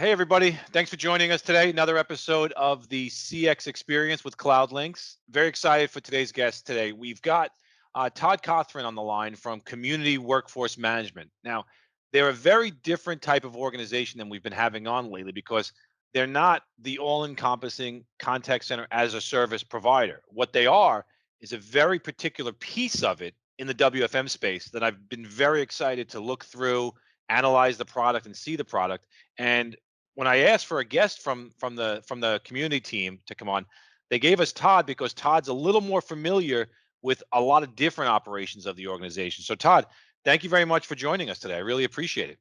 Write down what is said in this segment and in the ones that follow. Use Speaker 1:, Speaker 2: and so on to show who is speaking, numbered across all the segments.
Speaker 1: Hey, everybody. Thanks for joining us today. Another episode of the CX Experience with Cloudlinx. Very excited for today's guest today. We've got Todd Cotharin on the line from Community Workforce Management. Now, they're a very different type of organization than we've been having on lately because they're not the all-encompassing contact center as a service provider. What they are is a very particular piece of it in the WFM space that I've been very excited to look through, analyze the product, and see the product. And when I asked for a guest from the community team to come on, they gave us Todd because Todd's a little more familiar with a lot of different operations of the organization. So Todd, thank you very much for joining us today. I really appreciate it.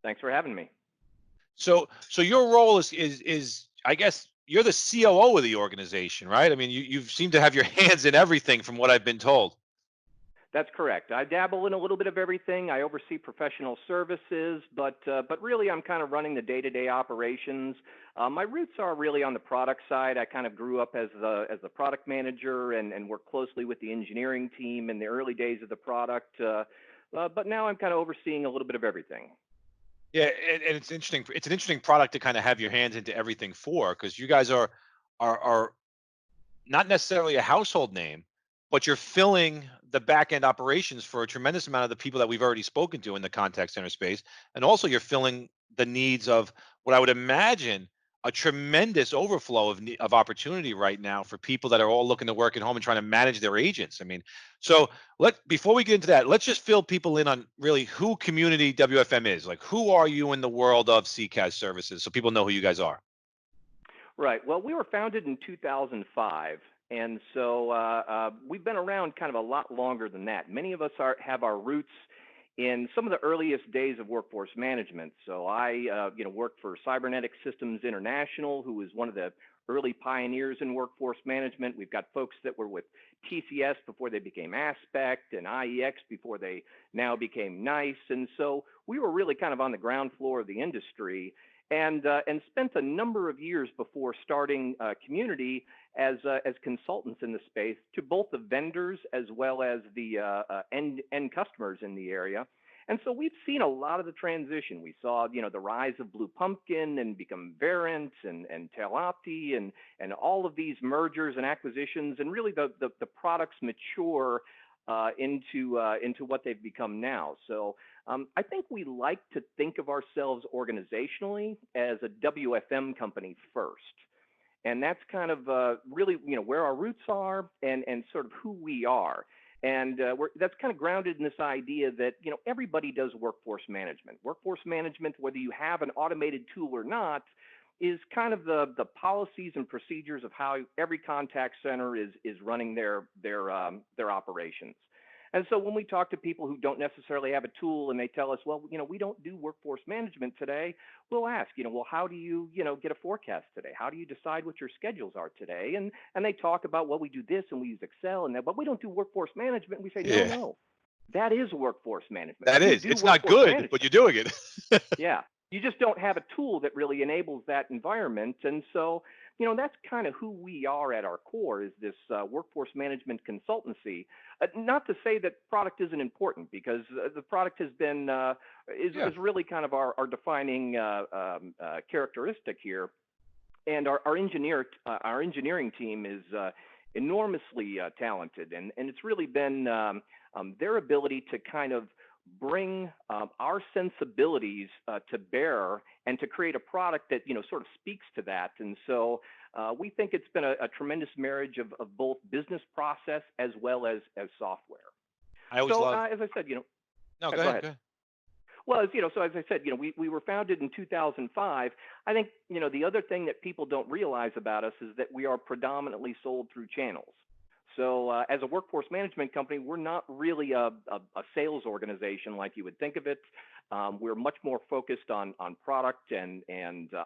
Speaker 2: Thanks for having me.
Speaker 1: So your role is I guess you're the COO of the organization, right? I mean, you seem to have your hands in everything from what I've been told.
Speaker 2: That's correct. I dabble in a little bit of everything. I oversee professional services, but really I'm kind of running the day-to-day operations. My roots are really on the product side. I kind of grew up as the product manager and worked closely with the engineering team in the early days of the product. But now I'm kind of overseeing a little bit of everything.
Speaker 1: Yeah, and it's interesting. It's an interesting product to kind of have your hands into everything for because you guys are not necessarily a household name, but you're filling the back end operations for a tremendous amount of the people that we've already spoken to in the contact center space. And also you're filling the needs of what I would imagine a tremendous overflow of opportunity right now for people that are all looking to work at home and trying to manage their agents. I mean, so before we get into that, let's just fill people in on really who Community WFM is. Like, who are you in the world of CCaaS services so people know who you guys are?
Speaker 2: Right. Well, we were founded in 2005, and so we've been around kind of a lot longer than that. Many of us have our roots in some of the earliest days of workforce management. So I worked for Cybernetics Systems International, who was one of the early pioneers in workforce management. We've got folks that were with TCS before they became Aspect and IEX before they now became NICE. And so we were really kind of on the ground floor of the industry and spent a number of years before starting Community as consultants in the space to both the vendors as well as the end customers in the area. And so we've seen a lot of the transition. We saw, the rise of Blue Pumpkin and become Verint and Telopti and all of these mergers and acquisitions, and really the products mature into what they've become now. So I think we like to think of ourselves organizationally as a WFM company first. And that's kind of really, where our roots are and sort of who we are. And that's kind of grounded in this idea that, everybody does workforce management. Workforce management, whether you have an automated tool or not, is kind of the policies and procedures of how every contact center is running their operations. And so when we talk to people who don't necessarily have a tool and they tell us, well, we don't do workforce management today, we'll ask, well, how do you, get a forecast today? How do you decide what your schedules are today? And they talk about, well, we do this and we use Excel and that, but we don't do workforce management. We say,
Speaker 1: Yeah,
Speaker 2: no, that is workforce management.
Speaker 1: that
Speaker 2: You
Speaker 1: is.
Speaker 2: do
Speaker 1: It's not
Speaker 2: workforce
Speaker 1: good, but
Speaker 2: management.
Speaker 1: you're doing it.
Speaker 2: Yeah. You just don't have a tool that really enables that environment. And so, that's kind of who we are at our core, is this workforce management consultancy. Not to say that product isn't important, because the product has been,
Speaker 1: Yeah.
Speaker 2: is really kind of our defining characteristic here. And our engineering team is enormously talented. And it's really been their ability to kind of bring our sensibilities to bear and to create a product that sort of speaks to that. And so we think it's been a tremendous marriage of both business process as well as software.
Speaker 1: I always
Speaker 2: So
Speaker 1: love.
Speaker 2: as I said,
Speaker 1: No, go
Speaker 2: go
Speaker 1: ahead.
Speaker 2: ahead.
Speaker 1: Go ahead.
Speaker 2: Well, so as I said, we were founded in 2005. I think, the other thing that people don't realize about us is that we are predominantly sold through channels. So as a workforce management company, we're not really a sales organization like you would think of it. We're much more focused on product and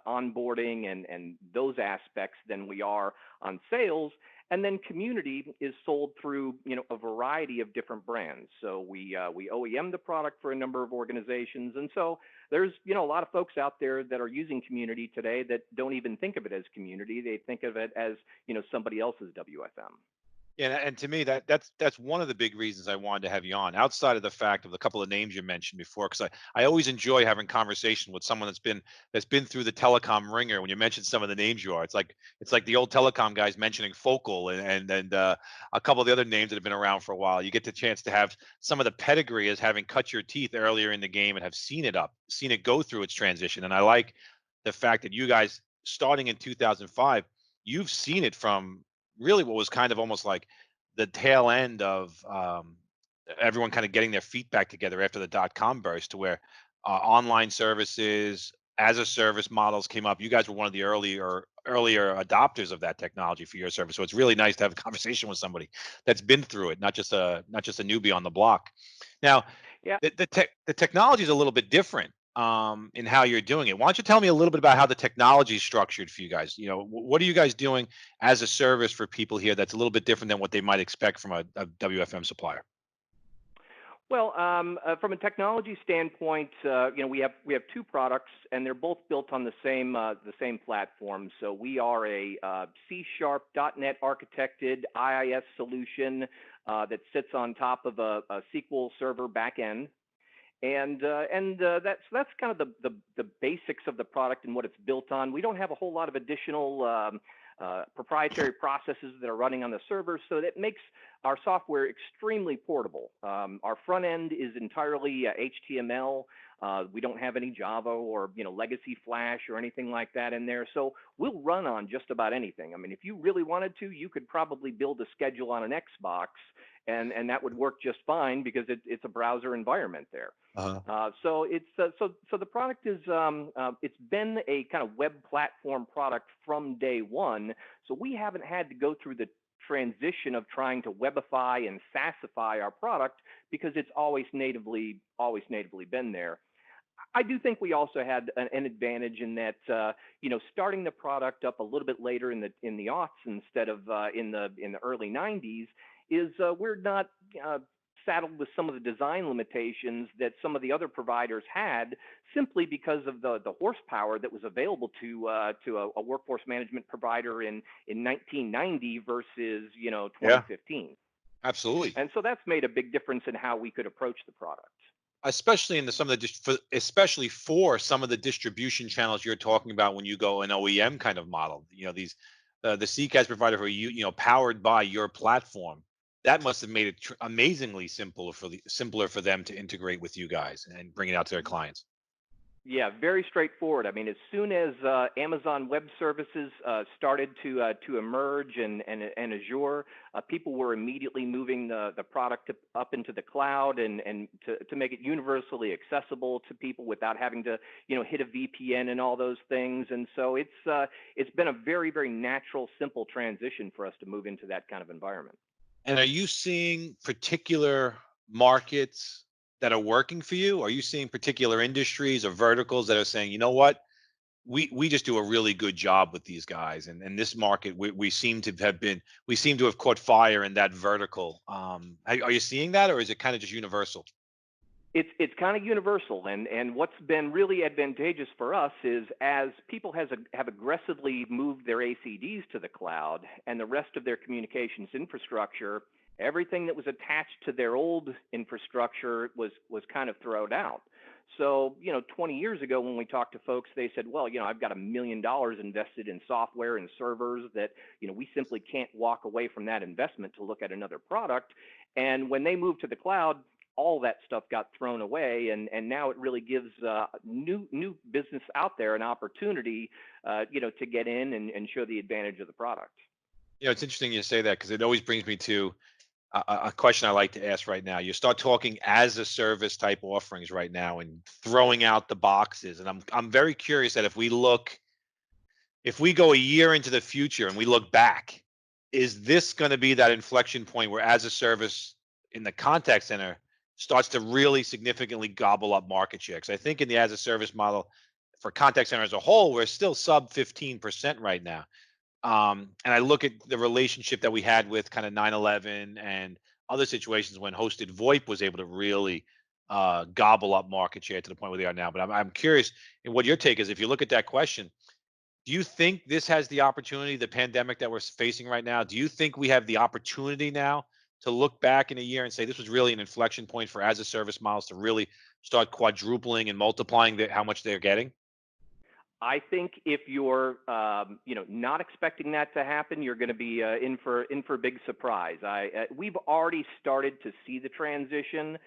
Speaker 2: onboarding and those aspects than we are on sales. And then Community is sold through, a variety of different brands. So we OEM the product for a number of organizations. And so there's, a lot of folks out there that are using Community today that don't even think of it as Community. They think of it as, somebody else's WFM.
Speaker 1: Yeah, and to me that's one of the big reasons I wanted to have you on. Outside of the fact of the couple of names you mentioned before, because I always enjoy having conversation with someone that's been through the telecom ringer. When you mention some of the names you are, it's like the old telecom guys mentioning Focal and a couple of the other names that have been around for a while. You get the chance to have some of the pedigree as having cut your teeth earlier in the game and have seen it go through its transition. And I like the fact that you guys starting in 2005, you've seen it from really what was kind of almost like the tail end of everyone kind of getting their feet back together after the dot-com burst, to where online services as a service models came up. You guys were one of the earlier adopters of that technology for your service. So it's really nice to have a conversation with somebody that's been through it, not just a newbie on the block. Now,
Speaker 2: Yeah.
Speaker 1: the technology is a little bit different in how you're doing it. Why don't you tell me a little bit about how the technology is structured for you guys? What are you guys doing as a service for people here that's a little bit different than what they might expect from a WFM supplier?
Speaker 2: Well, from a technology standpoint, we have two products, and they're both built on the same platform. So we are a C# .NET architected IIS solution that sits on top of a SQL Server backend. And that's kind of the basics of the product and what it's built on. We don't have a whole lot of additional proprietary processes that are running on the server, so that makes our software extremely portable. Our front end is entirely HTML. We don't have any Java or legacy Flash or anything like that in there, so we'll run on just about anything. I mean, if you really wanted to, you could probably build a schedule on an Xbox, and that would work just fine because it's a browser environment there.
Speaker 1: Uh-huh.
Speaker 2: So the product is it's been a kind of web platform product from day one. So we haven't had to go through the transition of trying to webify and SaaSify our product because it's always natively been there. I do think we also had an advantage in that starting the product up a little bit later in the aughts instead of in the early 90s is we're not saddled with some of the design limitations that some of the other providers had, simply because of the horsepower that was available to a workforce management provider in 1990 versus
Speaker 1: Yeah,
Speaker 2: 2015.
Speaker 1: absolutely.
Speaker 2: And so that's made a big difference in how we could approach the product.
Speaker 1: Especially in some of especially for some of the distribution channels you're talking about when you go an OEM kind of model. These the CCaaS provider who powered by your platform. That must have made it amazingly simpler for them to integrate with you guys and bring it out to their clients.
Speaker 2: Yeah, very straightforward. I mean, as soon as Amazon Web Services started to emerge and Azure, people were immediately moving the product up into the cloud and to make it universally accessible to people without having to hit a VPN and all those things. And so it's been a very, very natural, simple transition for us to move into that kind of environment.
Speaker 1: And are you seeing particular markets that are working for you? Are you seeing particular industries or verticals that are saying, you know what, we just do a really good job with these guys, and this market we seem to have caught fire in that vertical. Are you seeing that, or is it kind of just universal?
Speaker 2: It's kind of universal, and what's been really advantageous for us is as people have aggressively moved their ACDs to the cloud and the rest of their communications infrastructure, everything that was attached to their old infrastructure was kind of thrown out. So 20 years ago when we talked to folks, they said, well, I've got $1 million invested in software and servers that we simply can't walk away from that investment to look at another product. And when they moved to the cloud, all that stuff got thrown away, and now it really gives new business out there an opportunity, to get in and show the advantage of the product.
Speaker 1: It's interesting you say that, because it always brings me to a question I like to ask right now. You start talking as a service type offerings right now and throwing out the boxes, and I'm very curious that if we go a year into the future and we look back, is this going to be that inflection point where as a service in the contact center starts to really significantly gobble up market share? Because I think in the as a service model for contact center as a whole, we're still sub 15% right now. And I look at the relationship that we had with kind of 9/11 and other situations when hosted VoIP was able to really gobble up market share to the point where they are now. But I'm curious in what your take is. If you look at that question, Do you think this has the opportunity, the pandemic that we're facing right now? Do you think we have the opportunity now to look back in a year and say this was really an inflection point for as a service models to really start quadrupling and multiplying how much they're getting?
Speaker 2: I think if you're, not expecting that to happen, you're going to be in for a big surprise. We've already started to see the transition.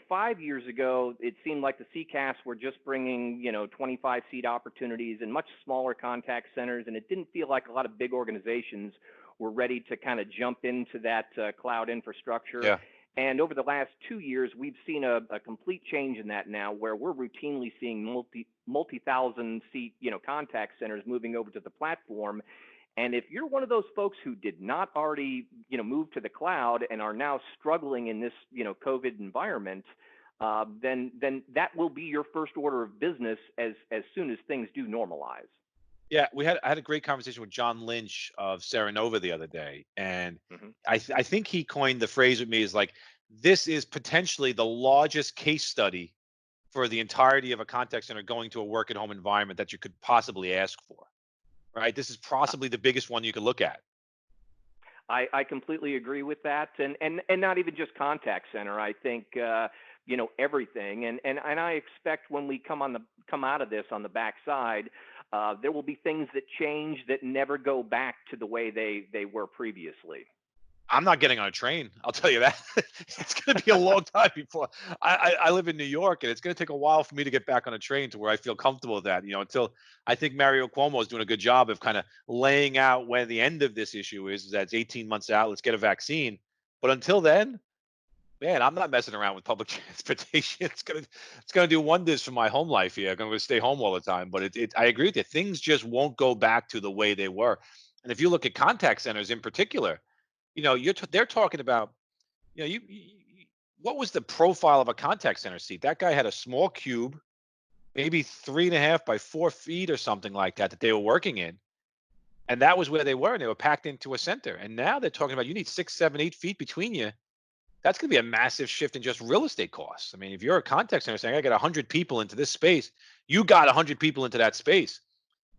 Speaker 2: 5 years ago, it seemed like the CCaaS were just bringing, 25 seat opportunities and much smaller contact centers, and it didn't feel like a lot of big organizations were ready to kind of jump into that cloud infrastructure.
Speaker 1: Yeah.
Speaker 2: And over the last 2 years, we've seen a complete change in that now, where we're routinely seeing multi-thousand seat, contact centers moving over to the platform. And if you're one of those folks who did not already, move to the cloud and are now struggling in this, COVID environment, then that will be your first order of business as soon as things do normalize.
Speaker 1: Yeah, I had a great conversation with John Lynch of Serenova the other day, and
Speaker 2: Mhm.
Speaker 1: I think he coined the phrase with me is like, this is potentially the largest case study for the entirety of a contact center going to a work at home environment that you could possibly ask for, right? This is possibly the biggest one you could look at.
Speaker 2: I completely agree with that, and not even just contact center. I think everything, and I expect when we come out of this on the backside, there will be things that change that never go back to the way they were previously.
Speaker 1: I'm not getting on a train. I'll tell you that. It's going to be a long time before I live in New York, and it's going to take a while for me to get back on a train to where I feel comfortable with that. Until I think Mario Cuomo is doing a good job of kind of laying out when the end of this issue is. That's 18 months out. Let's get a vaccine. But until then, man, I'm not messing around with public transportation. It's gonna do wonders for my home life here. I'm gonna stay home all the time. But I agree with you. Things just won't go back to the way they were. And if you look at contact centers in particular, they're talking about, what was the profile of a contact center seat? That guy had a small cube, maybe 3.5 by 4 feet or something like that they were working in. And that was where they were, and they were packed into a center. And now they're talking about you need 6, 7, 8 feet between you. That's going to be a massive shift in just real estate costs. I mean, if you're a contact center saying I got 100 people into this space, you got 100 people into that space.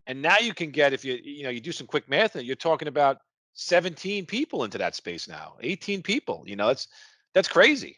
Speaker 1: And now you can get, if you do some quick math, and you're talking about 17 people into that space now, 18 people. That's crazy.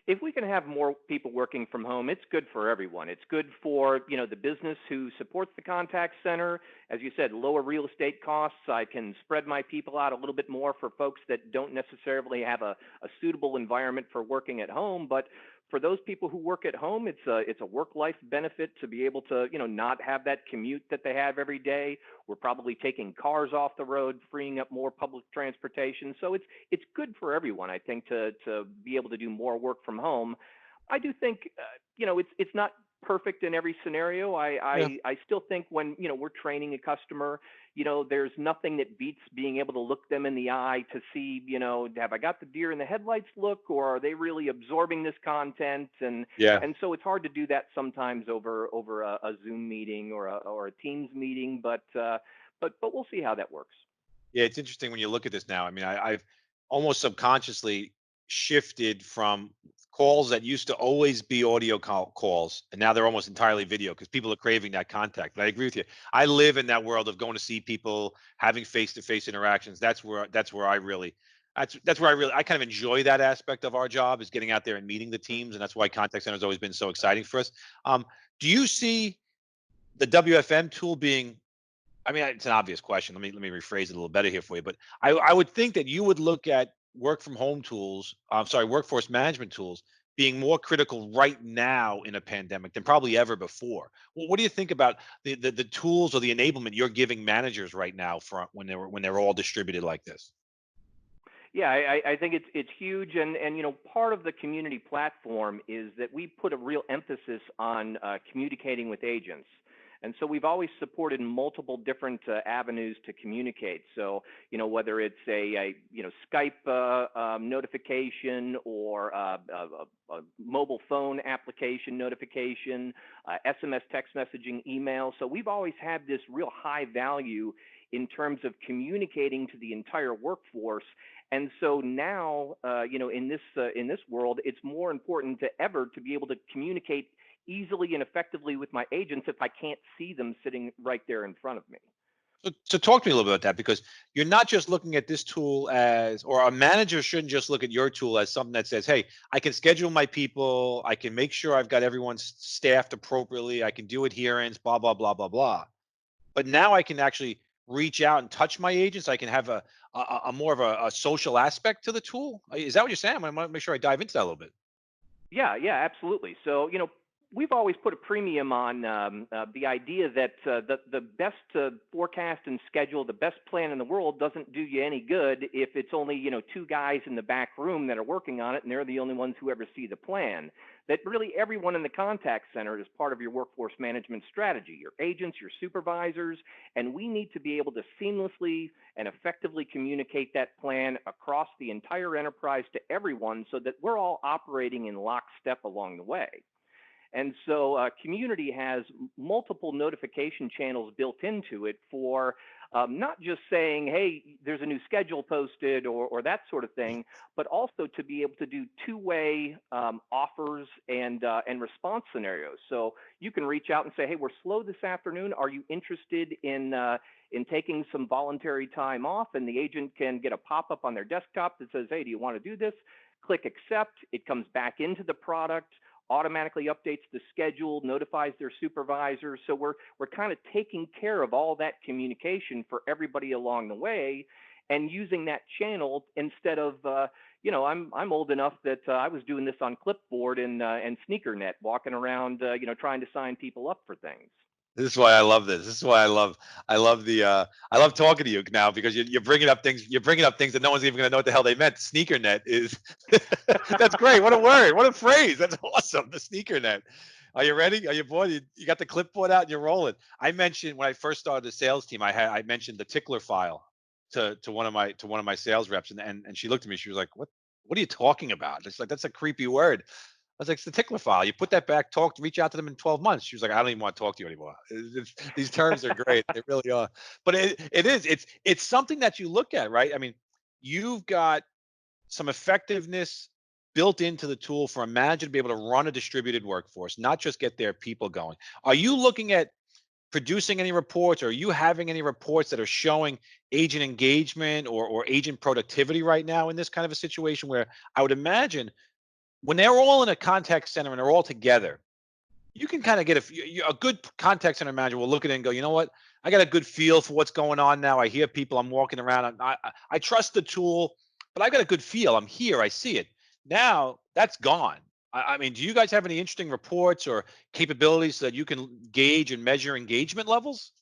Speaker 2: If we can have more people working from home, it's good for everyone. It's good for, the business who supports the contact center. As you said, lower real estate costs. I can spread my people out a little bit more for folks that don't necessarily have a suitable environment for working at home. But for those people who work at home, it's a work-life benefit to be able to, not have that commute that they have every day. We're probably taking cars off the road, freeing up more public transportation. So it's good for everyone, I think, to be able to do more work from home. I do think, it's not perfect in every scenario.
Speaker 1: Yeah.
Speaker 2: I still think when, we're training a customer, there's nothing that beats being able to look them in the eye to see, have I got the deer in the headlights look, or are they really absorbing this content? And
Speaker 1: Yeah.
Speaker 2: and so it's hard to do that sometimes over a Zoom meeting or a Teams meeting, but we'll see how that works.
Speaker 1: Yeah, it's interesting when you look at this now. I mean, I've almost subconsciously shifted from calls that used to always be audio calls, and now they're almost entirely video because people are craving that contact. But I agree with you. I live in that world of going to see people, having face-to-face interactions. That's where I kind of enjoy that aspect of our job is getting out there and meeting the teams, and that's why contact center has always been so exciting for us. Do you see the WFM tool being, I mean, it's an obvious question. Let me rephrase it a little better here for you. But I would think that you would look at work from home tools, I'm sorry, workforce management tools being more critical right now in a pandemic than probably ever before. Well, what do you think about the tools or the enablement you're giving managers right now for when they're all distributed like this?
Speaker 2: Yeah, I think it's huge, and part of the community platform is that we put a real emphasis on communicating with agents, and so we've always supported multiple different avenues to communicate. So whether it's a Skype notification or a mobile phone application notification, SMS text messaging, email. So we've always had this real high value in terms of communicating to the entire workforce. And so now, in this world, it's more important to ever to be able to communicate easily and effectively with my agents if I can't see them sitting right there in front of me.
Speaker 1: So talk to me a little bit about that, because you're not just looking at this tool as, or a manager shouldn't just look at your tool as something that says, hey, I can schedule my people, I can make sure I've got everyone staffed appropriately, I can do adherence, blah, blah, blah, blah, blah. But now I can actually reach out and touch my agents. I can have a more of a social aspect to the tool. Is that what you're saying? I want to make sure I dive into that a little bit.
Speaker 2: Yeah, yeah, absolutely. So, we've always put a premium on the idea that the best forecast and schedule, the best plan in the world doesn't do you any good if it's only, two guys in the back room that are working on it and they're the only ones who ever see the plan. That really everyone in the contact center is part of your workforce management strategy, your agents, your supervisors, and we need to be able to seamlessly and effectively communicate that plan across the entire enterprise to everyone so that we're all operating in lockstep along the way. And so Community has multiple notification channels built into it for not just saying, hey, there's a new schedule posted or that sort of thing, but also to be able to do two-way offers and response scenarios. So you can reach out and say, hey, we're slow this afternoon. Are you interested in taking some voluntary time off? And the agent can get a pop-up on their desktop that says, hey, do you want to do this? Click accept. It comes back into the product, automatically updates the schedule, notifies their supervisor. So we're kind of taking care of all that communication for everybody along the way, and using that channel instead of I'm old enough that I was doing this on clipboard and SneakerNet, walking around trying to sign people up for things.
Speaker 1: This is why I love this. This is why I love the I love talking to you now, because you're bringing up things, that no one's even going to know what the hell they meant. Sneakernet is that's great. What a word. What a phrase. That's awesome. The sneakernet. Are you ready? Are you bored? You got the clipboard out and you're rolling. I mentioned when I first started the sales team, I mentioned the tickler file to one of my sales reps, and she looked at me. She was like, "What are you talking about?" It's like, that's a creepy word. I was like, it's the tickler file. You put that back, reach out to them in 12 months. She was like, I don't even want to talk to you anymore. These terms are great. They really are. But it's something that you look at, right? I mean, you've got some effectiveness built into the tool for a manager to be able to run a distributed workforce, not just get their people going. Are you looking at producing any reports, or are you having any reports that are showing agent engagement or agent productivity right now in this kind of a situation, where I would imagine when they're all in a contact center and they're all together, you can kind of get a good contact center manager will look at it and go, you know what? I got a good feel for what's going on now. I hear people. I'm walking around. I trust the tool, but I got a good feel. I'm here. I see it. Now that's gone. I mean, do you guys have any interesting reports or capabilities so that you can gauge and measure engagement levels?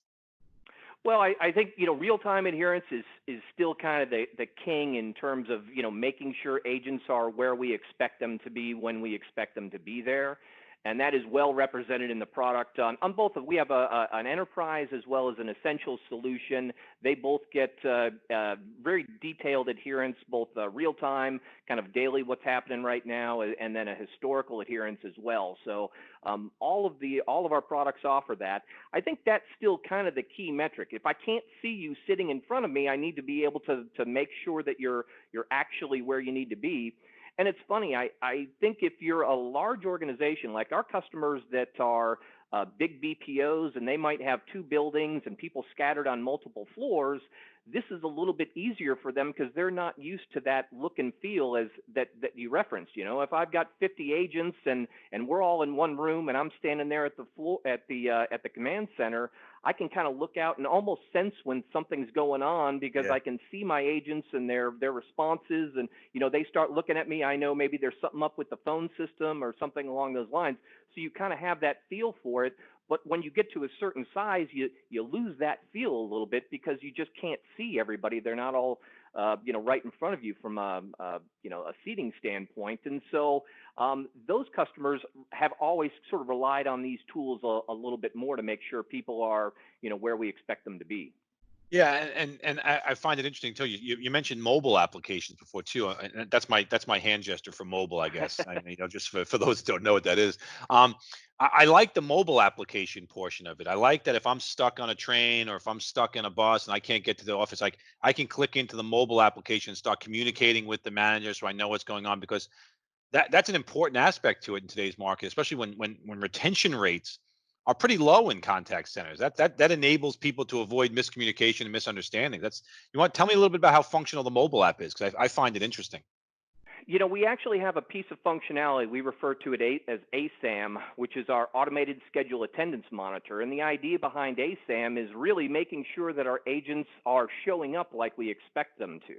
Speaker 2: Well, I think real-time adherence is still kind of the king in terms of making sure agents are where we expect them to be when we expect them to be there, and that is well represented in the product on both of. We have an enterprise as well as an essential solution. They both get very detailed adherence, both real-time, kind of daily what's happening right now, and then a historical adherence as well. So all of our products offer that. I think that's still kind of the key metric. If I can't see you sitting in front of me, I need to be able to make sure that you're actually where you need to be. And it's funny, I think if you're a large organization, like our customers that are big BPOs, and they might have two buildings and people scattered on multiple floors, this is a little bit easier for them because they're not used to that look and feel as that you referenced. If I've got 50 agents and we're all in one room and I'm standing there at the floor at the command center, I can kind of look out and almost sense when something's going on, because
Speaker 1: Yeah.
Speaker 2: I can see my agents and their responses, and they start looking at me. I know maybe there's something up with the phone system or something along those lines. So you kind of have that feel for it. But when you get to a certain size, you lose that feel a little bit because you just can't see everybody. They're not all right in front of you from a seating standpoint. And so those customers have always sort of relied on these tools a little bit more to make sure people are where we expect them to be.
Speaker 1: Yeah, and I find it interesting too. You mentioned mobile applications before too, and that's my hand gesture for mobile, I guess. Just for those who don't know what that is. I like the mobile application portion of it. I like that if I'm stuck on a train or if I'm stuck in a bus and I can't get to the office, I can click into the mobile application and start communicating with the manager, so I know what's going on. Because That's an important aspect to it in today's market, especially when retention rates are pretty low in contact centers. That enables people to avoid miscommunication and misunderstanding. That's you want tell me a little bit about how functional the mobile app is because I find it interesting.
Speaker 2: We actually have a piece of functionality. We refer to it as ASAM, which is our automated schedule attendance monitor. And the idea behind ASAM is really making sure that our agents are showing up like we expect them to.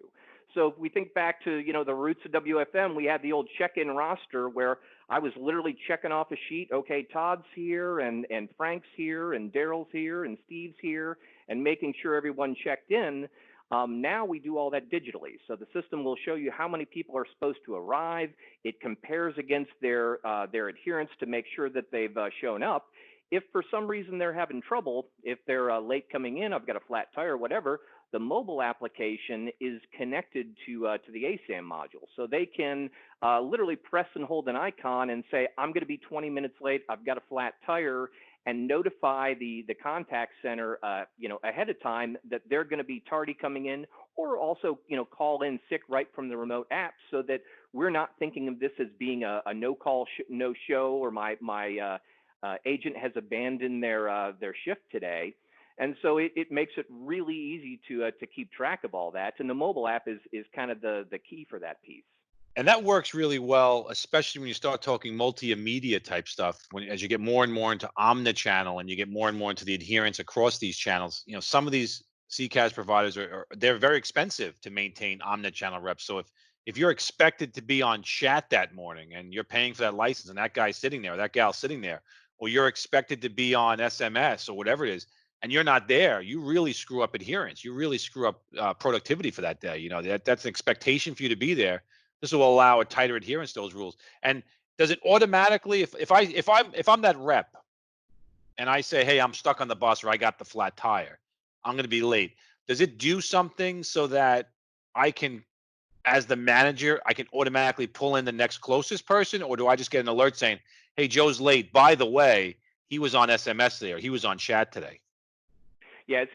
Speaker 2: So if we think back to, the roots of WFM, we had the old check-in roster where I was literally checking off a sheet. Okay, Todd's here and Frank's here and Daryl's here and Steve's here, and making sure everyone checked in. Now we do all that digitally. So the system will show you how many people are supposed to arrive. It compares against their adherence to make sure that they've shown up. If for some reason they're having trouble, if they're late coming in, I've got a flat tire, whatever, the mobile application is connected to the ASAM module. So they can literally press and hold an icon and say, I'm going to be 20 minutes late. I've got a flat tire, and notify the contact center, ahead of time that they're going to be tardy coming in, or also, call in sick right from the remote app, so that we're not thinking of this as being a no show, or my agent has abandoned their shift today. And so it makes it really easy to keep track of all that. And the mobile app is kind of the key for that piece.
Speaker 1: And that works really well, especially when you start talking multimedia type stuff. When as you get more and more into omnichannel and you get more and more into the adherence across these channels, some of these CCaaS providers they're very expensive to maintain omnichannel reps. So if you're expected to be on chat that morning and you're paying for that license and that guy's sitting there, or that gal's sitting there, or you're expected to be on SMS or whatever it is, and you're not there, you really screw up adherence. You really screw up productivity for that day. That's an expectation for you to be there. This will allow a tighter adherence to those rules. And does it automatically, if I'm that rep and I say, hey, I'm stuck on the bus or I got the flat tire, I'm going to be late. Does it do something so that I can, as the manager, I can automatically pull in the next closest person, or do I just get an alert saying, hey, Joe's late. By the way, he was on SMS there. He was on chat today.
Speaker 2: Yeah, it's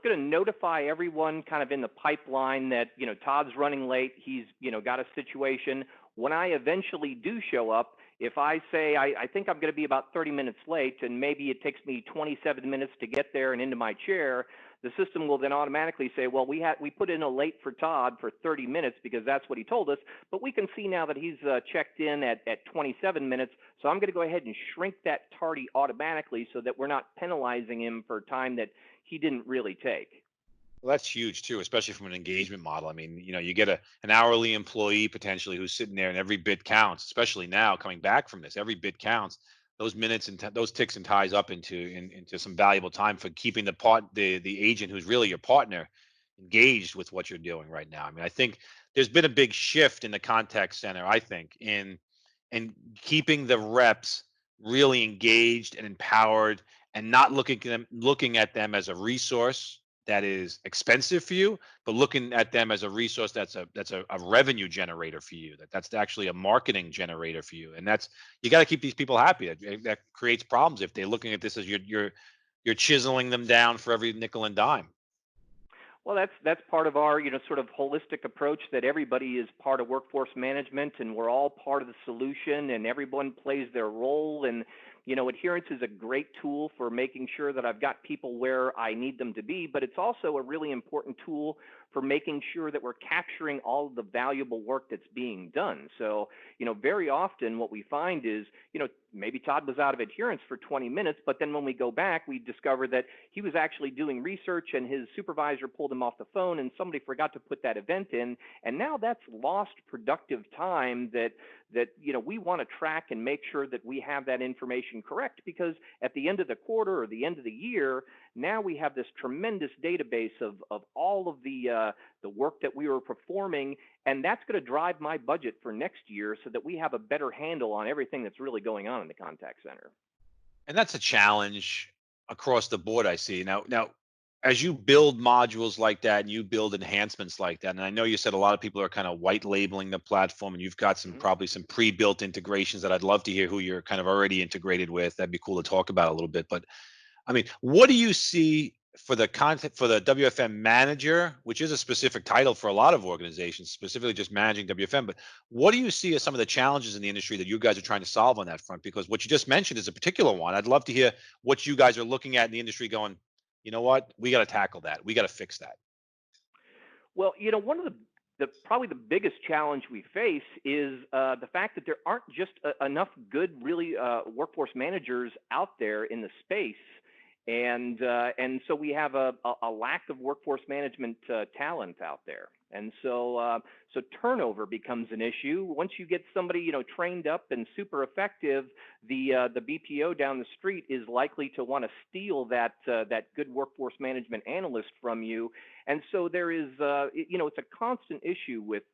Speaker 2: going to notify everyone kind of in the pipeline that, Todd's running late. He's, got a situation. When I eventually do show up, if I say I think I'm going to be about 30 minutes late, and maybe it takes me 27 minutes to get there and into my chair, the system will then automatically say, well, we put in a late for Todd for 30 minutes because that's what he told us, but we can see now that he's checked in at 27 minutes, so I'm going to go ahead and shrink that tardy automatically so that we're not penalizing him for time that he didn't really take.
Speaker 1: Well, that's huge too, especially from an engagement model. I mean, you get an hourly employee potentially who's sitting there, and every bit counts. Especially now, coming back from this, every bit counts. Those minutes and those ticks and ties up into some valuable time for keeping the agent who's really your partner engaged with what you're doing right now. I mean, I think there's been a big shift in the contact center. I think in keeping the reps really engaged and empowered, and not looking at them as a resource that is expensive for you, but looking at them as a resource that's a revenue generator for you. That's actually a marketing generator for you, and that's you got to keep these people happy. That creates problems if they're looking at this as you're chiseling them down for every nickel and dime.
Speaker 2: Well, that's part of our, sort of holistic approach, that everybody is part of workforce management and we're all part of the solution and everyone plays their role. And, adherence is a great tool for making sure that I've got people where I need them to be, but it's also a really important tool for making sure that we're capturing all of the valuable work that's being done. So, very often what we find is, maybe Todd was out of adherence for 20 minutes, but then when we go back, we discover that he was actually doing research and his supervisor pulled him off the phone and somebody forgot to put that event in. And now that's lost productive time that we want to track and make sure that we have that information correct, because at the end of the quarter or the end of the year, now we have this tremendous database of all of the work that we were performing, and that's going to drive my budget for next year so that we have a better handle on everything that's really going on in the contact center.
Speaker 1: And that's a challenge across the board, I see. Now, as you build modules like that and you build enhancements like that, and I know you said a lot of people are kind of white labeling the platform, and you've got some
Speaker 2: Mhm.
Speaker 1: probably some pre-built integrations that I'd love to hear who you're kind of already integrated with. That'd be cool to talk about a little bit. But I mean, what do you see for the content for the WFM manager, which is a specific title for a lot of organizations, specifically just managing WFM. But what do you see as some of the challenges in the industry that you guys are trying to solve on that front? Because what you just mentioned is a particular one. I'd love to hear what you guys are looking at in the industry going, you know what, we got to tackle that. We got to fix that.
Speaker 2: Well, one of the probably the biggest challenge we face is the fact that there aren't just enough good, really workforce managers out there in the space, and so we have a lack of workforce management talent out there, and so turnover becomes an issue. Once you get somebody trained up and super effective, the BPO down the street is likely to want to steal that good workforce management analyst from you. And so there is, it's a constant issue with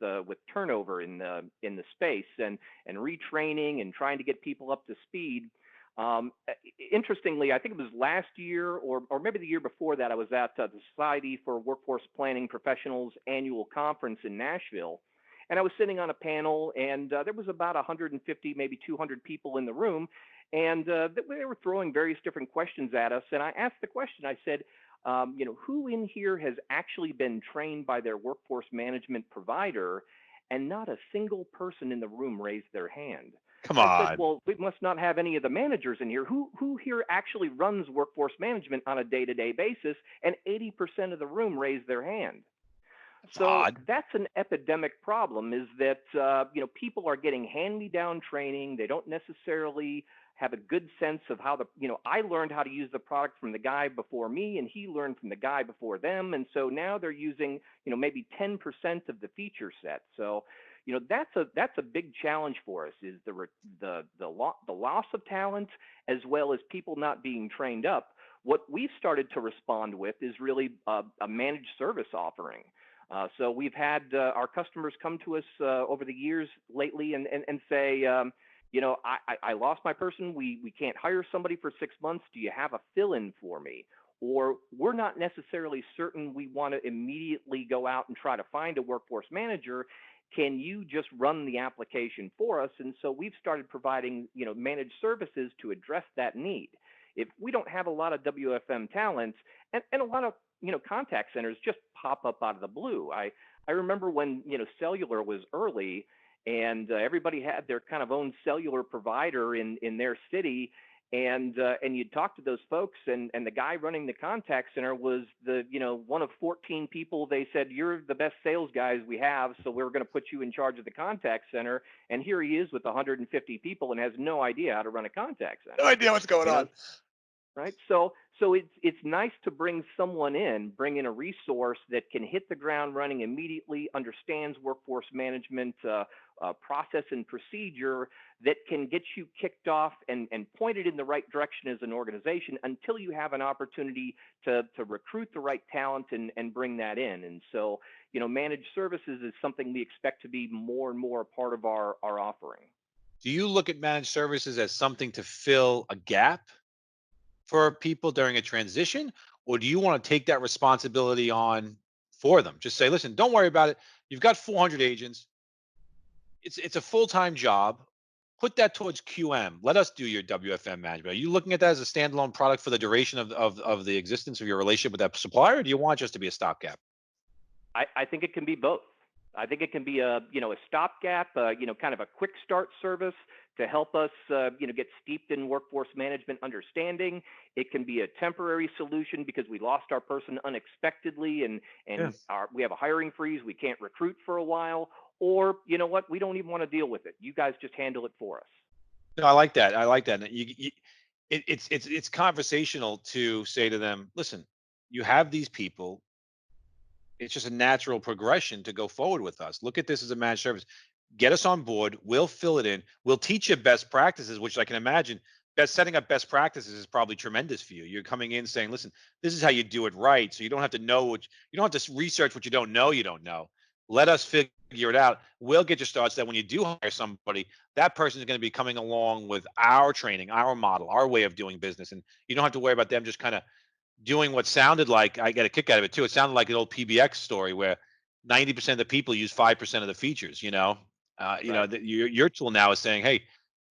Speaker 2: turnover in the space and retraining and trying to get people up to speed. Um, Interestingly, I think it was last year or maybe the year before that, I was at the Society for Workforce Planning Professionals annual conference in Nashville. And I was sitting on a panel, and there was about 150, maybe 200 people in the room. And they were throwing various different questions at us. And I asked the question, I said, who in here has actually been trained by their workforce management provider? And not a single person in the room raised their hand.
Speaker 1: Come
Speaker 2: And I said,
Speaker 1: on.
Speaker 2: well, we must not have any of the managers in here. Who here actually runs workforce management on a day-to-day basis? And 80% of the room raised their hand.
Speaker 1: That's
Speaker 2: So
Speaker 1: odd.
Speaker 2: that's an epidemic problem, is that people are getting hand-me-down training. They don't necessarily have a good sense of how I learned how to use the product from the guy before me, and he learned from the guy before them. And so now they're using, maybe 10% of the feature set. So, that's a big challenge for us, is the loss of talent, as well as people not being trained up. What we've started to respond with is really a managed service offering. So we've had our customers come to us over the years lately and say, I lost my person. We can't hire somebody for 6 months. Do you have a fill-in for me? Or we're not necessarily certain we want to immediately go out and try to find a workforce manager. Can you just run the application for us? And so we've started providing, managed services to address that need. If we don't have a lot of WFM talent, and a lot of contact centers just pop up out of the blue. I remember when cellular was early, and everybody had their kind of own cellular provider in their city, and you'd talk to those folks, and the guy running the contact center was the one of 14 people. They said, you're the best sales guys we have, so we're going to put you in charge of the contact center. And here he is with 150 people and has no idea how to run a contact
Speaker 1: No
Speaker 2: center.
Speaker 1: idea what's going
Speaker 2: You know,
Speaker 1: on.
Speaker 2: right? So it's nice to bring someone in, bring in a resource that can hit the ground running immediately, understands workforce management process and procedure, that can get you kicked off and pointed in the right direction as an organization until you have an opportunity to recruit the right talent and bring that in. And so, managed services is something we expect to be more and more a part of our offering.
Speaker 1: Do you look at managed services as something to fill a gap for people during a transition, or do you want to take that responsibility on for them? Just say, listen, don't worry about it. You've got 400 agents. It's a full-time job. Put that towards QM. Let us do your WFM management. Are you looking at that as a standalone product for the duration of the existence of your relationship with that supplier, or do you want just to be a stopgap?
Speaker 2: I think it can be both. I think it can be a stopgap, kind of a quick start service to help us get steeped in workforce management understanding. It can be a temporary solution because we lost our person unexpectedly and
Speaker 1: Yeah.
Speaker 2: we have a hiring freeze. We can't recruit for a while, or you know what, we don't even want to deal with it. You guys just handle it for us.
Speaker 1: No, I like that. I like that. And it's conversational to say to them, listen, you have these people. It's just a natural progression to go forward with us. Look at this as a managed service. Get us on board. We'll fill it in. We'll teach you best practices, which I can imagine best setting up best practices is probably tremendous for you. You're coming in saying, listen, this is how you do it right. So you don't have to know you don't have to research what you don't know. Let us figure it out. We'll get you started so that when you do hire somebody, that person is going to be coming along with our training, our model, our way of doing business. And you don't have to worry about them just kind of doing what sounded like, I get a kick out of it too. It sounded like an old PBX story where 90% of the people use 5% of the features,
Speaker 2: Right.
Speaker 1: your tool now is saying, hey,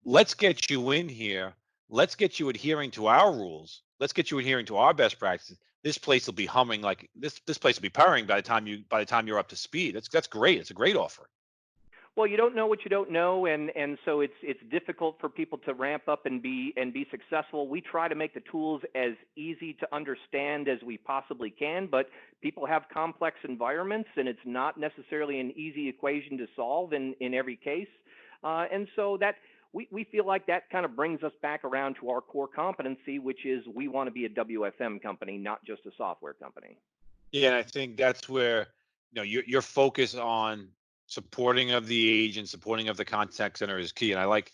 Speaker 1: let's get you in here. Let's get you adhering to our rules. Let's get you adhering to our best practices. this place will be humming like this place will be purring by the time you're up to speed. That's great. It's a great offer.
Speaker 2: Well, you don't know what you don't know, and so it's difficult for people to ramp up and be successful. We try to make the tools as easy to understand as we possibly can, but people have complex environments, and it's not necessarily an easy equation to solve in every case. And so that we feel like that kind of brings us back around to our core competency, which is we want to be a WFM company, not just a software company.
Speaker 1: Yeah, and I think that's where your focus on supporting of the agent, supporting of the contact center is key. And I like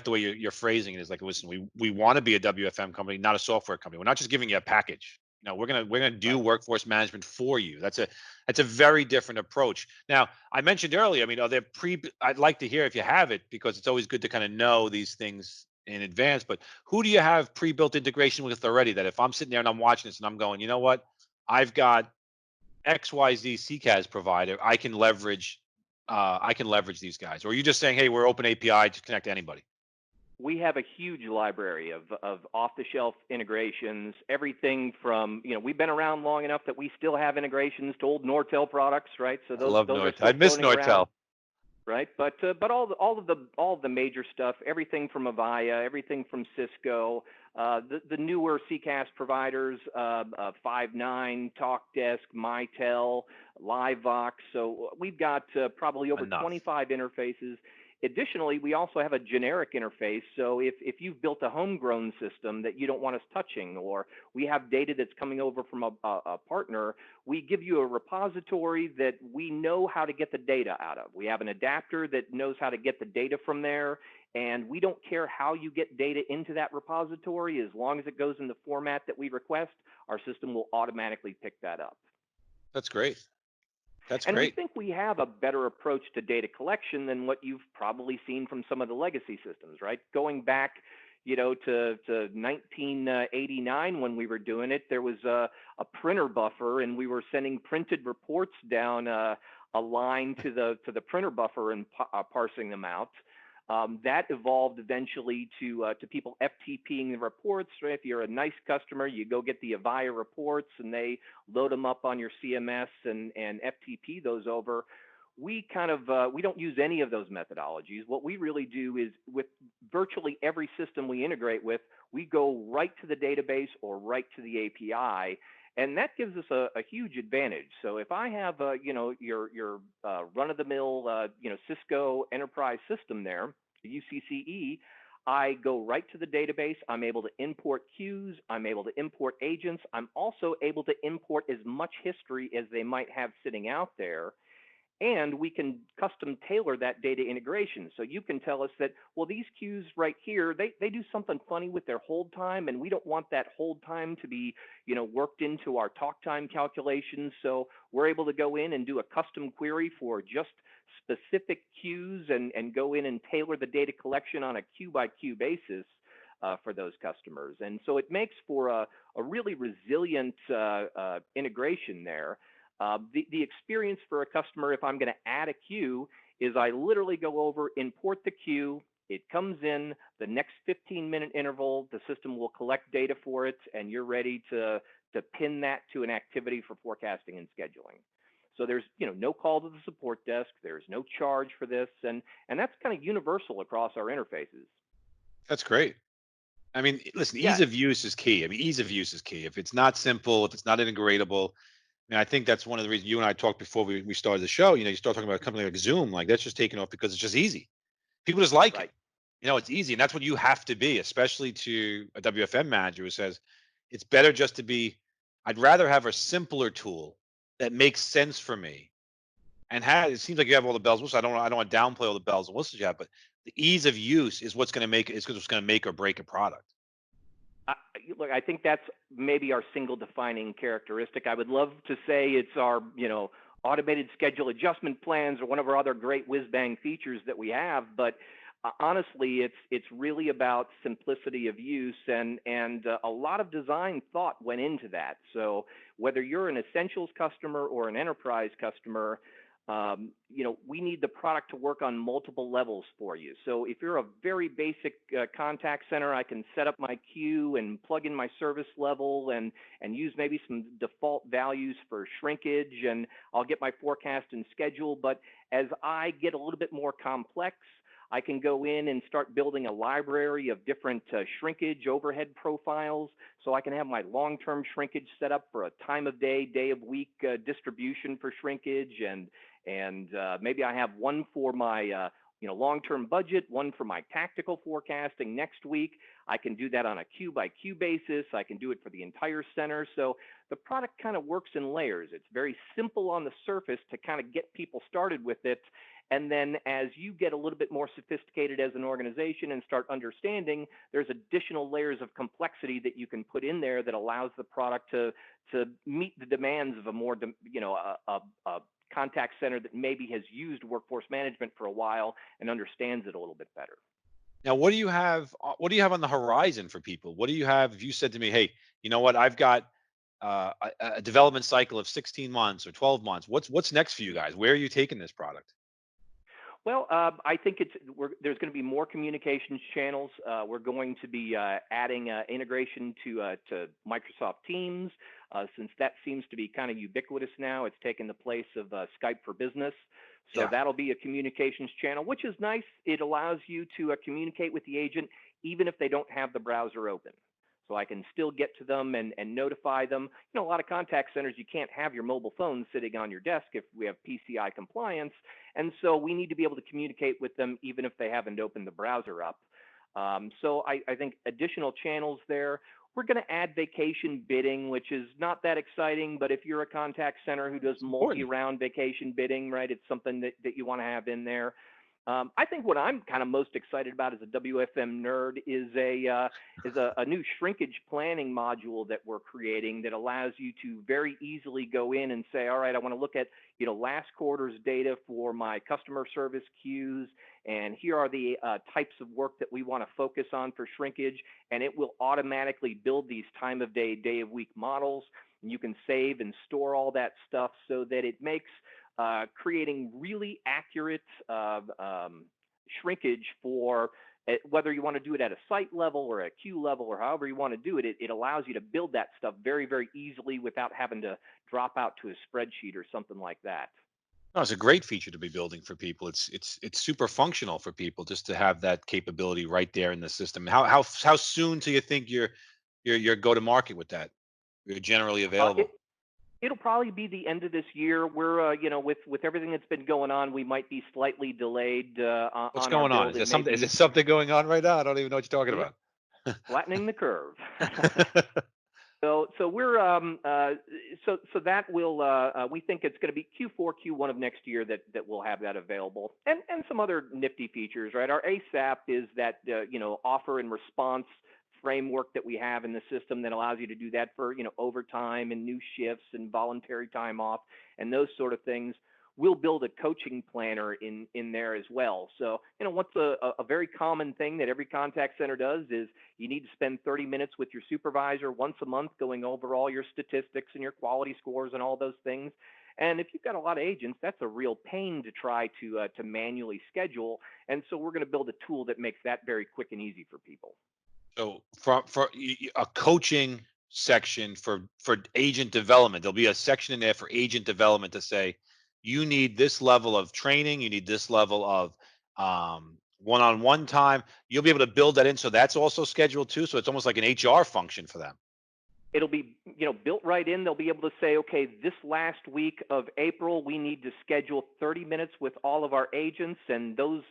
Speaker 1: the way you're phrasing it. Is like, listen, we want to be a WFM company, not a software company. We're not just giving you a package. We're gonna do
Speaker 2: Right.
Speaker 1: workforce management for you. That's a very different approach. Now, I mentioned earlier. I mean, are there pre? I'd like to hear if you have it because it's always good to kind of know these things in advance. But who do you have pre-built integration with already? That if I'm sitting there and I'm watching this and I'm going, you know what? I've got XYZ CCaaS provider, I can leverage these guys. Or are you just saying, hey, we're open API to connect to anybody?
Speaker 2: We have a huge library of off-the-shelf integrations, everything from, we've been around long enough that we still have integrations to old Nortel products, right? So
Speaker 1: I love
Speaker 2: those are
Speaker 1: Nortel. I
Speaker 2: still
Speaker 1: miss
Speaker 2: floating around,
Speaker 1: Nortel.
Speaker 2: right? But all of the major stuff, everything from Avaya, everything from Cisco, the newer CCaaS providers, Five9, TalkDesk, Mitel, LiveVox. So we've got probably over
Speaker 1: Enough.
Speaker 2: 25 interfaces. Additionally, we also have a generic interface. So if you've built a homegrown system that you don't want us touching, or we have data that's coming over from a partner, we give you a repository that we know how to get the data out of. We have an adapter that knows how to get the data from there, and we don't care how you get data into that repository. As long as it goes in the format that we request, our system will automatically pick that up.
Speaker 1: That's great. That's
Speaker 2: And we
Speaker 1: great.
Speaker 2: think we have a better approach to data collection than what you've probably seen from some of the legacy systems, right? Going back, to 1989 when we were doing it, there was a printer buffer, and we were sending printed reports down a line to the printer buffer and parsing them out. That evolved eventually to people FTPing the reports. Right? If you're a nice customer, you go get the Avaya reports and they load them up on your CMS and FTP those over. We don't use any of those methodologies. What we really do is with virtually every system we integrate with, we go right to the database or right to the API. And that gives us a huge advantage. So if I have, your run-of-the-mill, Cisco enterprise system there, UCCE, I go right to the database. I'm able to import queues. I'm able to import agents. I'm also able to import as much history as they might have sitting out there. And we can custom tailor that data integration. So you can tell us that, well, these queues right here, they do something funny with their hold time, and we don't want that hold time to be, worked into our talk time calculations. So we're able to go in and do a custom query for just specific queues and go in and tailor the data collection on a queue by queue basis for those customers. And so it makes for a really resilient integration there. The experience for a customer, if I'm going to add a queue, is I literally go over, import the queue. It comes in the next 15-minute interval. The system will collect data for it, and you're ready to pin that to an activity for forecasting and scheduling. So there's no call to the support desk. There's no charge for this, and that's kind of universal across our interfaces.
Speaker 1: That's great. I mean, listen,
Speaker 2: Yeah,
Speaker 1: ease of use is key. I mean, ease of use is key. If it's not simple, if it's not integratable, and I think that's one of the reasons you and I talked before we started the show. You start talking about a company like Zoom, like that's just taking off because it's just easy. People just like it.
Speaker 2: right.
Speaker 1: It's easy, and that's what you have to be, especially to a WFM manager who says it's better just to be. I'd rather have a simpler tool that makes sense for me and it seems like you have all the bells and whistles. I don't want to downplay all the bells and whistles you have, but the ease of use is what's going to make what's going to make or break a product.
Speaker 2: I, Look, I think that's maybe our single defining characteristic. I would love to say it's our, automated schedule adjustment plans or one of our other great whiz bang features that we have. But honestly, it's really about simplicity of use, and a lot of design thought went into that. So whether you're an essentials customer or an enterprise customer, We need the product to work on multiple levels for you. So if you're a very basic contact center, I can set up my queue and plug in my service level and use maybe some default values for shrinkage, and I'll get my forecast and schedule. But as I get a little bit more complex, I can go in and start building a library of different shrinkage overhead profiles, so I can have my long-term shrinkage set up for a time of day, day of week distribution for shrinkage, and maybe I have one for my long-term budget, one for my tactical forecasting next week. I can do that on a queue by queue basis. I can do it for the entire center. So the product kind of works in layers. It's very simple on the surface to kind of get people started with it. And then as you get a little bit more sophisticated as an organization and start understanding, there's additional layers of complexity that you can put in there that allows the product to meet the demands of a more, a contact center that maybe has used workforce management for a while and understands it a little bit better.
Speaker 1: Now, what do you have? What do you have on the horizon for people? What do you have? If you said to me, "Hey, you know what? I've got a development cycle of 16 months or 12 months. What's next for you guys? Where are you taking this product?"
Speaker 2: Well, I think there's going to be more communications channels. We're going to be adding integration to Microsoft Teams, since that seems to be kind of ubiquitous now. It's taken the place of Skype for Business. So
Speaker 1: Yeah.
Speaker 2: that'll be a communications channel, which is nice. It allows you to communicate with the agent even if they don't have the browser open. So I can still get to them and notify them. A lot of contact centers, you can't have your mobile phone sitting on your desk if we have PCI compliance. And so we need to be able to communicate with them even if they haven't opened the browser up. So I think additional channels there. We're going to add vacation bidding, which is not that exciting, but if you're a contact center who does
Speaker 1: It's important.
Speaker 2: multi-round vacation bidding, right, it's something that you want to have in there. I think what I'm kind of most excited about as a WFM nerd is a new shrinkage planning module that we're creating that allows you to very easily go in and say, all right, I want to look at last quarter's data for my customer service queues, and here are the types of work that we want to focus on for shrinkage, and it will automatically build these time of day, day of week models, and you can save and store all that stuff so that it makes creating really accurate shrinkage for whether you want to do it at a site level or a queue level or however you want to do it. It allows you to build that stuff very, very easily without having to drop out to a spreadsheet or something like that.
Speaker 1: No, it's a great feature to be building for people. It's super functional for people just to have that capability right there in the system. How soon do you think you're go to market with that? You're generally
Speaker 2: Uh, it,
Speaker 1: available.
Speaker 2: It'll probably be the end of this year. We're, with everything that's been going on, we might be slightly delayed
Speaker 1: What's
Speaker 2: on our
Speaker 1: going on?
Speaker 2: build.
Speaker 1: Is there
Speaker 2: It may
Speaker 1: something? Is
Speaker 2: be,
Speaker 1: there something going on right now? I don't even know what you're talking
Speaker 2: yeah,
Speaker 1: about.
Speaker 2: flattening the curve. So we're so that will we think it's going to be Q4, Q1 of next year that we'll have that available, and some other nifty features, right? Our ASAP is that offer and response framework that we have in the system that allows you to do that for overtime and new shifts and voluntary time off and those sort of things. We'll build a coaching planner in there as well. So what's a very common thing that every contact center does is you need to spend 30 minutes with your supervisor once a month going over all your statistics and your quality scores and all those things. And if you've got a lot of agents, that's a real pain to try to manually schedule. And so we're going to build a tool that makes that very quick and easy for people.
Speaker 1: So a coaching section for agent development, there'll be a section in there for agent development to say, you need this level of training, you need this level of one-on-one time. You'll be able to build that in, so that's also scheduled too. So it's almost like an HR function for them.
Speaker 2: It'll be built right in. They'll be able to say, okay, this last week of April, we need to schedule 30 minutes with all of our agents, and those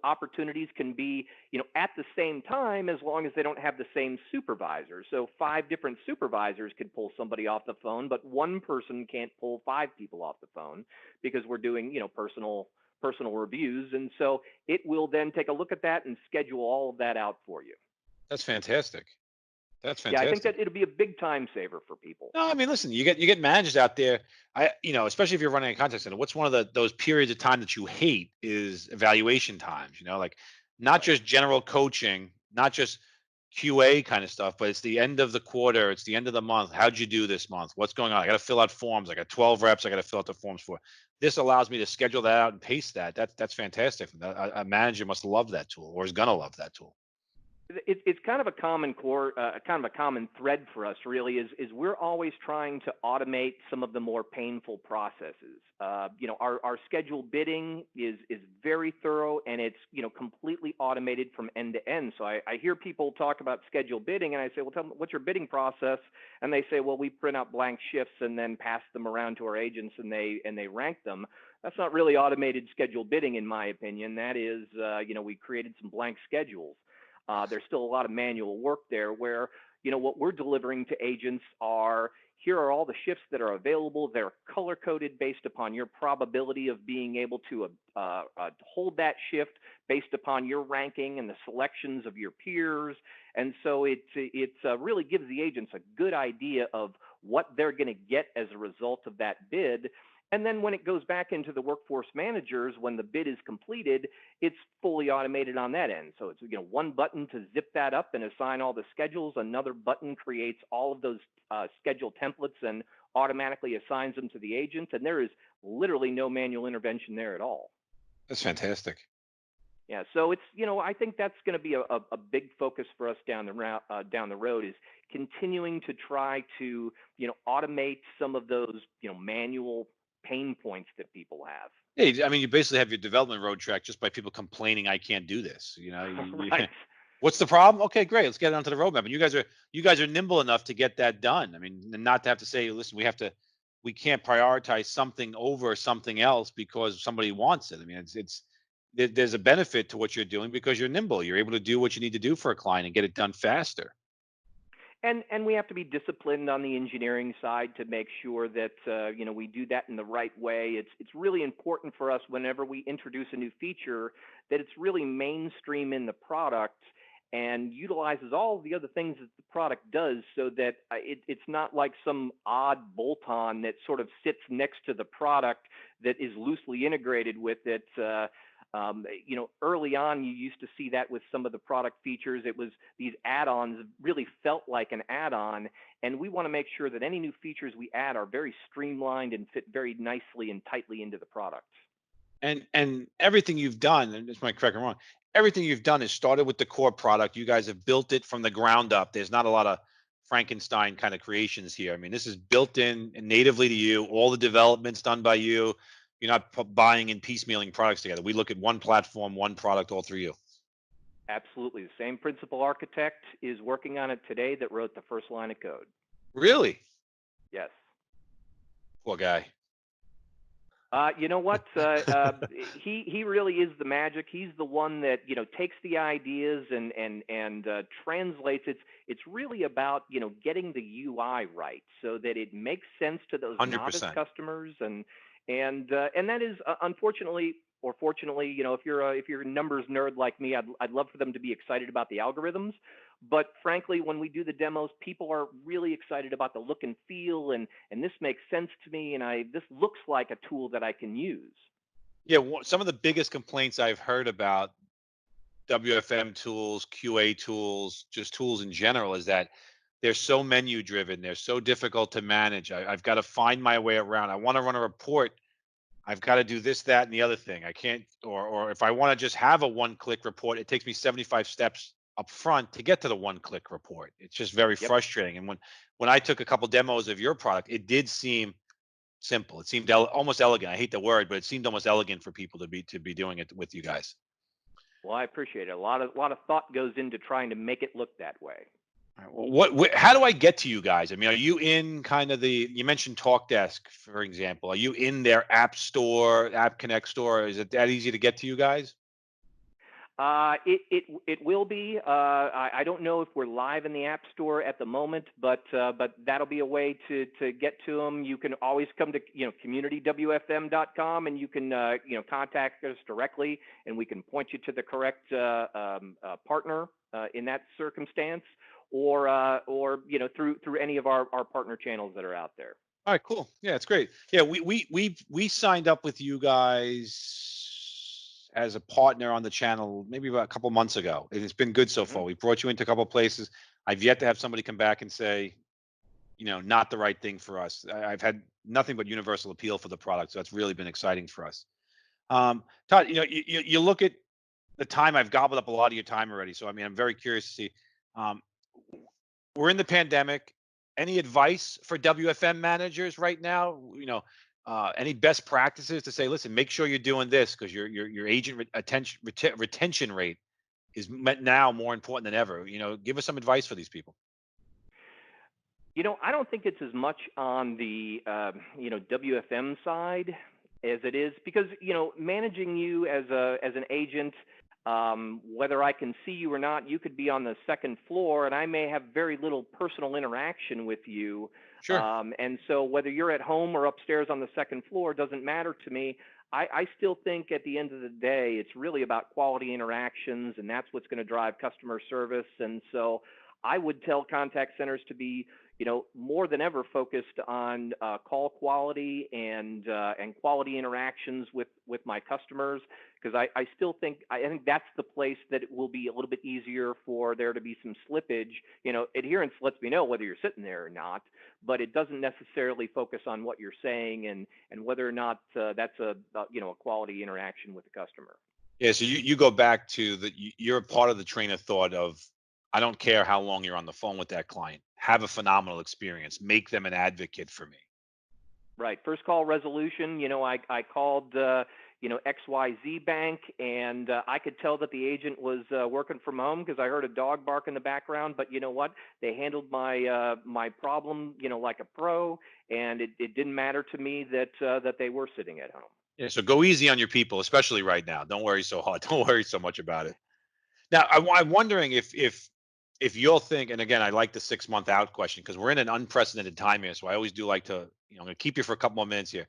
Speaker 2: opportunities can be at the same time as long as they don't have the same supervisor. So 5 different supervisors could pull somebody off the phone, but one person can't pull 5 people off the phone because we're doing personal reviews, and so it will then take a look at that and schedule all of that out for you.
Speaker 1: That's fantastic. That's
Speaker 2: Yeah, I think
Speaker 1: fantastic.
Speaker 2: that it'll be a big time saver for people.
Speaker 1: No, I mean, listen, you get managers out there. Especially if you're running a contact center, what's one of those periods of time that you hate is evaluation times. Like not
Speaker 2: Right.
Speaker 1: just general coaching, not just QA kind of stuff, but it's the end of the quarter, it's the end of the month. How'd you do this month? What's going on? I got to fill out forms. I got 12 reps. I got to fill out the forms for. This allows me to schedule that out and paste that. That's fantastic. A manager must love that tool, or is gonna love that tool.
Speaker 2: It's kind of a common core, kind of a common thread for us, really, is we're always trying to automate some of the more painful processes. Our scheduled bidding is very thorough, and it's completely automated from end to end. So I hear people talk about scheduled bidding, and I say, well, tell me, what's your bidding process? And they say, well, we print out blank shifts and then pass them around to our agents, and they rank them. That's not really automated scheduled bidding, in my opinion. That is, we created some blank schedules. There's still a lot of manual work there where, what we're delivering to agents are, here are all the shifts that are available. They're color coded based upon your probability of being able to hold that shift based upon your ranking and the selections of your peers. And so it really gives the agents a good idea of what they're going to get as a result of that bid. And then when it goes back into the workforce managers, when the bid is completed, it's fully automated on that end. So it's one button to zip that up and assign all the schedules. Another button creates all of those schedule templates and automatically assigns them to the agents. And there is literally no manual intervention there at all.
Speaker 1: That's fantastic.
Speaker 2: Yeah, so it's I think that's going to be a big focus for us down the road is continuing to try to automate some of those manual pain points that people have.
Speaker 1: Hey, I mean, you basically have your development road track just by people complaining, I can't do this.
Speaker 2: Right.
Speaker 1: What's the problem? Okay, great. Let's get it onto the roadmap. And you guys are nimble enough to get that done. I mean, and not to have to say, listen, we can't prioritize something over something else because somebody wants it. I mean, there's a benefit to what you're doing because you're nimble. You're able to do what you need to do for a client and get it done faster.
Speaker 2: And we have to be disciplined on the engineering side to make sure that we do that in the right way. It's really important for us whenever we introduce a new feature that it's really mainstream in the product and utilizes all the other things that the product does, so that it's not like some odd bolt-on that sort of sits next to the product that is loosely integrated with it. Early on, you used to see that with some of the product features. It was these add-ons really felt like an add-on, and we want to make sure that any new features we add are very streamlined and fit very nicely and tightly into the product.
Speaker 1: And everything you've done, and this might correct me wrong, everything you've done is started with the core product. You guys have built it from the ground up. There's not a lot of Frankenstein kind of creations here. I mean, this is built in and natively to you. All the development's done by you. You're not buying and piecemealing products together. We look at one platform, one product, all through you.
Speaker 2: Absolutely. The same principal architect is working on it today that wrote the first line of code.
Speaker 1: Really?
Speaker 2: Yes.
Speaker 1: Poor guy.
Speaker 2: You know what? He really is the magic. He's the one that takes the ideas and translates. It's really about getting the UI right so that it makes sense to those novice
Speaker 1: 100%.
Speaker 2: customers, and that is unfortunately or fortunately, if you're a numbers nerd like me, I'd love for them to be excited about the algorithms. But frankly, when we do the demos, people are really excited about the look and feel, and this makes sense to me, and this looks like a tool that I can use.
Speaker 1: Yeah, some of the biggest complaints I've heard about WFM tools, QA tools, just tools in general, is that they're so menu driven. They're so difficult to manage. I've got to find my way around. I want to run a report. I've got to do this, that, and the other thing. I can't, or if I want to just have a one-click report, it takes me 75 steps up front to get to the one-click report. It's just very
Speaker 2: Yep.
Speaker 1: frustrating. And when I took a couple demos of your product, it did seem simple. It seemed almost elegant. I hate the word, but it seemed almost elegant for people to be doing it with you guys.
Speaker 2: Well, I appreciate it. A lot of thought goes into trying to make it look that way.
Speaker 1: All right, well, how do I get to you guys? I mean, are you in kind of you mentioned TalkDesk, for example. Are you in their app store, App Connect store? Is it that easy to get to you guys?
Speaker 2: It will be. I don't know if we're live in the App Store at the moment, but that'll be a way to get to them. You can always come to CommunityWFM.com, and you can contact us directly, and we can point you to the correct partner in that circumstance, or through any of our partner channels that are out there.
Speaker 1: All right, cool. Yeah, it's great. Yeah, we signed up with you guys. as a partner on the channel maybe about a couple months ago. And it's been good so
Speaker 2: Hmm.
Speaker 1: far. We brought you into a couple places. I've yet to have somebody come back and say, not the right thing for us. I've had nothing but universal appeal for the product, so that's really been exciting for us. Todd, you look at the time. I've gobbled up a lot of your time already, so I mean, I'm very curious to see. Um, we're in the pandemic. Any advice for WFM managers right now? Any best practices to say, listen, make sure you're doing this because your agent retention rate is now more important than ever. Give us some advice for these people.
Speaker 2: I don't think it's as much on the WFM side as it is because managing you as an agent, whether I can see you or not, you could be on the second floor, and I may have very little personal interaction with you.
Speaker 1: Sure.
Speaker 2: And so whether you're at home or upstairs on the second floor doesn't matter to me. I still think at the end of the day, it's really about quality interactions, and that's what's going to drive customer service. And so I would tell contact centers to be more than ever focused on call quality and quality interactions with my customers because I still think I think that's the place that it will be a little bit easier for there to be some slippage. Adherence lets me know whether you're sitting there or not, but it doesn't necessarily focus on what you're saying and whether or not that's a quality interaction with the customer.
Speaker 1: Yeah, so you go back to you're a part of the train of thought of I don't care how long you're on the phone with that client. Have a phenomenal experience. Make them an advocate for me.
Speaker 2: Right. First call resolution. I called, XYZ Bank, and I could tell that the agent was working from home because I heard a dog bark in the background. But you know what? They handled my problem, like a pro, and it didn't matter to me that they were sitting at home.
Speaker 1: Yeah, so go easy on your people, especially right now. Don't worry so hard. Don't worry so much about it. Now, I'm wondering if you'll think, and again, I like the 6 month out question because we're in an unprecedented time here. So I always do like to, I'm going to keep you for a couple more minutes here.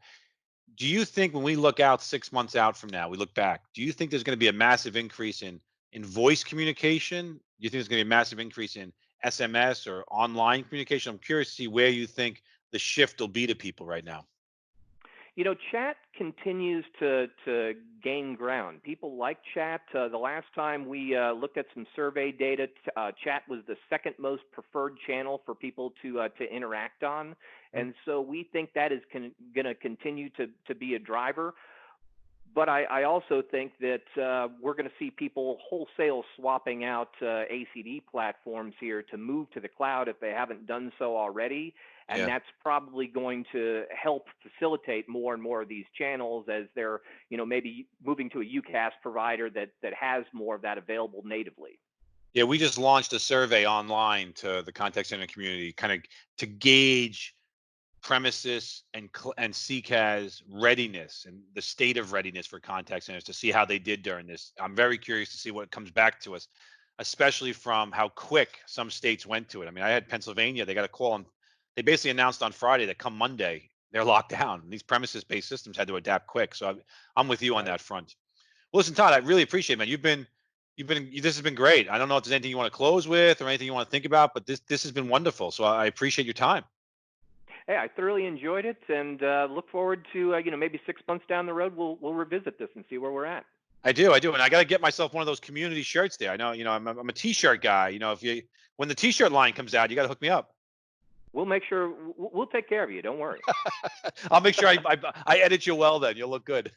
Speaker 1: Do you think when we look out 6 months out from now, we look back, do you think there's going to be a massive increase in voice communication? Do you think there's going to be a massive increase in SMS or online communication? I'm curious to see where you think the shift will be to people right now.
Speaker 2: Chat continues to gain ground. People like chat. The last time we looked at some survey data, chat was the second most preferred channel for people to interact on,
Speaker 1: Mm.
Speaker 2: and so we think that is going to continue to be a driver. But I also think that we're going to see people wholesale swapping out ACD platforms here to move to the cloud if they haven't done so already. And
Speaker 1: Yeah.
Speaker 2: that's probably going to help facilitate more and more of these channels as they're, maybe moving to a UCaaS provider that has more of that available natively.
Speaker 1: Yeah, we just launched a survey online to the contact center community, kind of to gauge premises and CCaaS readiness and the state of readiness for contact centers to see how they did during this. I'm very curious to see what comes back to us, especially from how quick some states went to it. I mean, I had Pennsylvania; they got a call, and they basically announced on Friday that come Monday they're locked down. These premises-based systems had to adapt quick. So I'm with you on
Speaker 2: Right.
Speaker 1: that front. Well, listen, Todd, I really appreciate it, man. This has been great. I don't know if there's anything you want to close with or anything you want to think about, but this has been wonderful. So I appreciate your time.
Speaker 2: Hey, I thoroughly enjoyed it, and look forward to maybe 6 months down the road we'll revisit this and see where we're at.
Speaker 1: I do, and I got to get myself one of those community shirts there. I know, I'm a t-shirt guy. If you when the t-shirt line comes out, you got to hook me up.
Speaker 2: We'll make sure we'll take care of you. Don't worry.
Speaker 1: I'll make sure I edit you well. Then you'll look good.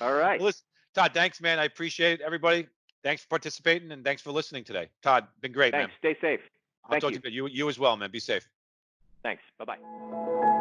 Speaker 2: All
Speaker 1: Well,
Speaker 2: right.
Speaker 1: listen, Todd, thanks, man. I appreciate it, everybody. Thanks for participating and thanks for listening today. Todd, been great, man.
Speaker 2: Thanks. Stay safe.
Speaker 1: I'll
Speaker 2: Thank
Speaker 1: talk
Speaker 2: you.
Speaker 1: to you. You as well, man. Be safe.
Speaker 2: Thanks. Bye bye.